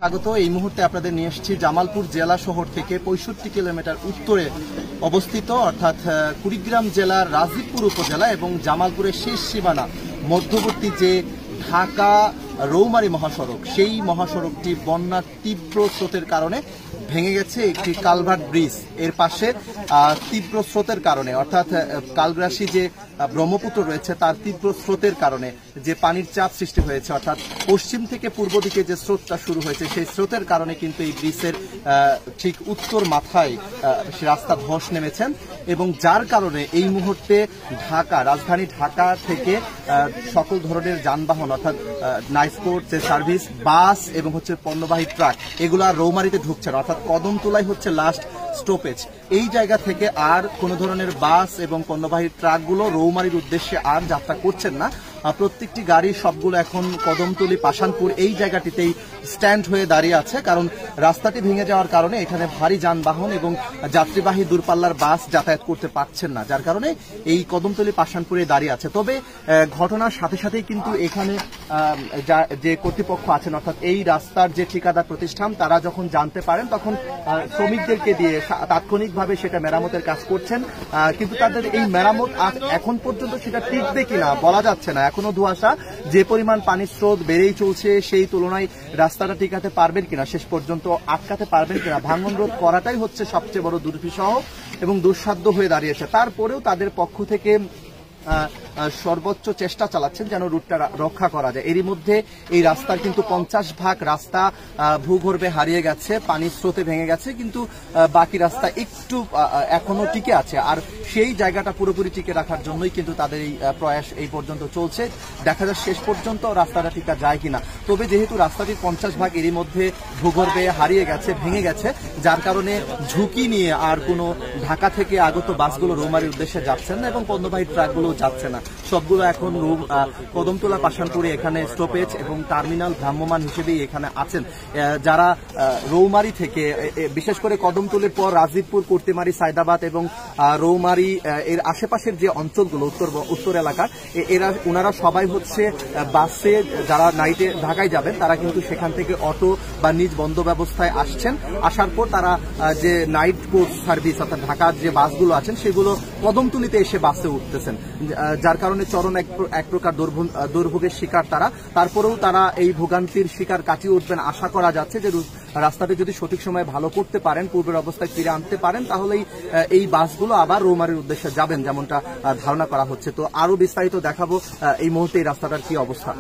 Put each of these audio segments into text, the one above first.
স্বাগত। এই মুহূর্তে আপনাদের নিয়ে এসেছি জামালপুর জেলা শহর থেকে 65 কিলোমিটার উত্তরে অবস্থিত অর্থাৎ কুড়িগ্রাম জেলার রাজীবপুর উপজেলা এবং জামালপুরের শেষ সীমানা মধ্যবর্তী যে ঢাকা রৌমারী মহাসড়ক, সেই মহাসড়কটি বন্যার তীব্র স্রোতের কারণে ভেঙে গেছে। একটি কালভার্ট ব্রিজ এর পাশে তীব্র স্রোতের কারণে অর্থাৎ কালগ্রাসী যে ব্রহ্মপুত্র রয়েছে তার তীব্র স্রোতের কারণে যে পানির চাপ সৃষ্টি হয়েছে, অর্থাৎ পশ্চিম থেকে পূর্ব দিকে যে স্রোতটা শুরু হয়েছে সেই স্রোতের কারণে কিন্তু এই ব্রিজের ঠিক উত্তর মাথায় রাস্তা ধস নেমেছেন এবং যার কারণে এই মুহূর্তে রাজধানী ঢাকা থেকে সকল ধরনের যানবাহন অর্থাৎ নাইসকোট যে সার্ভিস, বাস এবং পণ্যবাহী ট্রাক এগুলো আর রৌমারীতে ঢুকছে না, অর্থাৎ কদমতলাই হচ্ছে লাস্ট স্টপেজ। এই জায়গা থেকে আর কোনো ধরনের বাস এবং পণ্যবাহী ট্রাকগুলো রৌমারীর উদ্দেশ্যে আর যাত্রা করছেন না। প্রত্যেকটি গাড়ি সবগুলো এখন কদমতলী পাশানপুর এই জায়গাটিতেই স্ট্যান্ড হয়ে দাঁড়িয়ে আছে, কারণ রাস্তাটি ভেঙে যাওয়ার কারণে এখানে ভারী যানবাহন এবং যাত্রীবাহী দূরপাল্লার বাস যাতায়াত করতে পারছেন না, যার কারণে এই কদমতলী পাশানপুরে দাঁড়িয়ে আছে। তবে ঘটনার সাথে সাথেই কিন্তু এখানে যে কর্তৃপক্ষ আছেন অর্থাৎ এই রাস্তার যে ঠিকাদার প্রতিষ্ঠান তারা যখন জানতে পারেন তখন শ্রমিকদেরকে দিয়ে তাৎক্ষণিকভাবে সেটা মেরামতের কাজ করছেন, কিন্তু তাদের এই মেরামত এখন পর্যন্ত সেটা টিকবে কিনা বলা যাচ্ছে না। এখনো ধোঁয়াশা, যে পরিমাণ পানির স্রোত বেড়েই চলছে সেই তুলনায় রাস্তাটা টিকাতে পারবেন কিনা, শেষ পর্যন্ত আটকাতে পারবেন কিনা, ভাঙন রোধ করাটাই হচ্ছে সবচেয়ে বড় দুর্বিষহ এবং দুঃসাধ্য হয়ে দাঁড়িয়েছে। তারপরেও তাদের পক্ষ থেকে সর্বোচ্চ চেষ্টা চালাচ্ছেন যেন রুটটা রক্ষা করা যায়। এরই মধ্যে এই রাস্তার কিন্তু 50% রাস্তা ভূগর্ভে হারিয়ে গেছে, পানির স্রোতে ভেঙে গেছে, কিন্তু বাকি রাস্তা একটু এখনো টিকে আছে। আর সেই জায়গাটা পুরোপুরি টিকে রাখার জন্যই কিন্তু তাদের এই প্রয়াস এই পর্যন্ত চলছে। দেখা যায় শেষ পর্যন্ত রাস্তাটা টিকা যায় কিনা। তবে যেহেতু রাস্তাটির 50% এরই মধ্যে ভূগর্ভে হারিয়ে গেছে, ভেঙে গেছে, যার কারণে ঝুঁকি নিয়ে আর কোনো ঢাকা থেকে আগত বাসগুলো রৌমারীর উদ্দেশ্যে যাচ্ছেন না এবং পণ্যবাহী ট্রাকগুলো যাচ্ছে না। সবগুলো এখন কদমতলা পাশানপুরে এখানে স্টপেজ এবং টার্মিনাল ভ্রাম্যমান হিসেবেই এখানে আছেন। যারা রৌমারী থেকে বিশেষ করে কদমতলির পর রাজীবপুর, কর্তিমারি, সায়দাবাদ এবং রৌমারী এর আশেপাশের যে অঞ্চলগুলো উত্তর এলাকার ওনারা সবাই বাসে যারা নাইটে ঢাকায় যাবেন তারা কিন্তু সেখান থেকে অটো বা নিজ বন্ধ ব্যবস্থায় আসছেন। আসার পর তারা যে নাইট কোচ সার্ভিস অর্থাৎ ঢাকার যে বাসগুলো আছেন সেগুলো কদমতলিতে এসে বাসে উঠতেছেন, যার কারণে চরম এক প্রকার দুর্ভোগের শিকার তারা। তারপরেও তারা এই ভোগান্তির শিকার কাটিয়ে উঠবেন আশা করা যাচ্ছে যে রাস্তাটি যদি সঠিক সময়ে ভালো করতে পারেন, পূর্বের অবস্থায় ফিরে আনতে পারেন, তাহলেই এই বাসগুলো আবার রৌমারীর উদ্দেশ্যে যাবেন যেমনটা ধারণা করা হচ্ছে। তো আরো বিস্তারিত দেখাবো এই মুহূর্তে এই রাস্তাটার কি অবস্থা।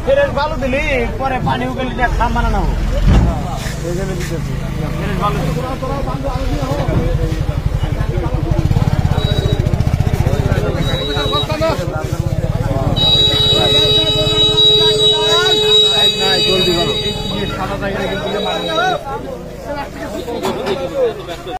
ফেরের বালু দিলি পরে পানি উগলি খাম বানানো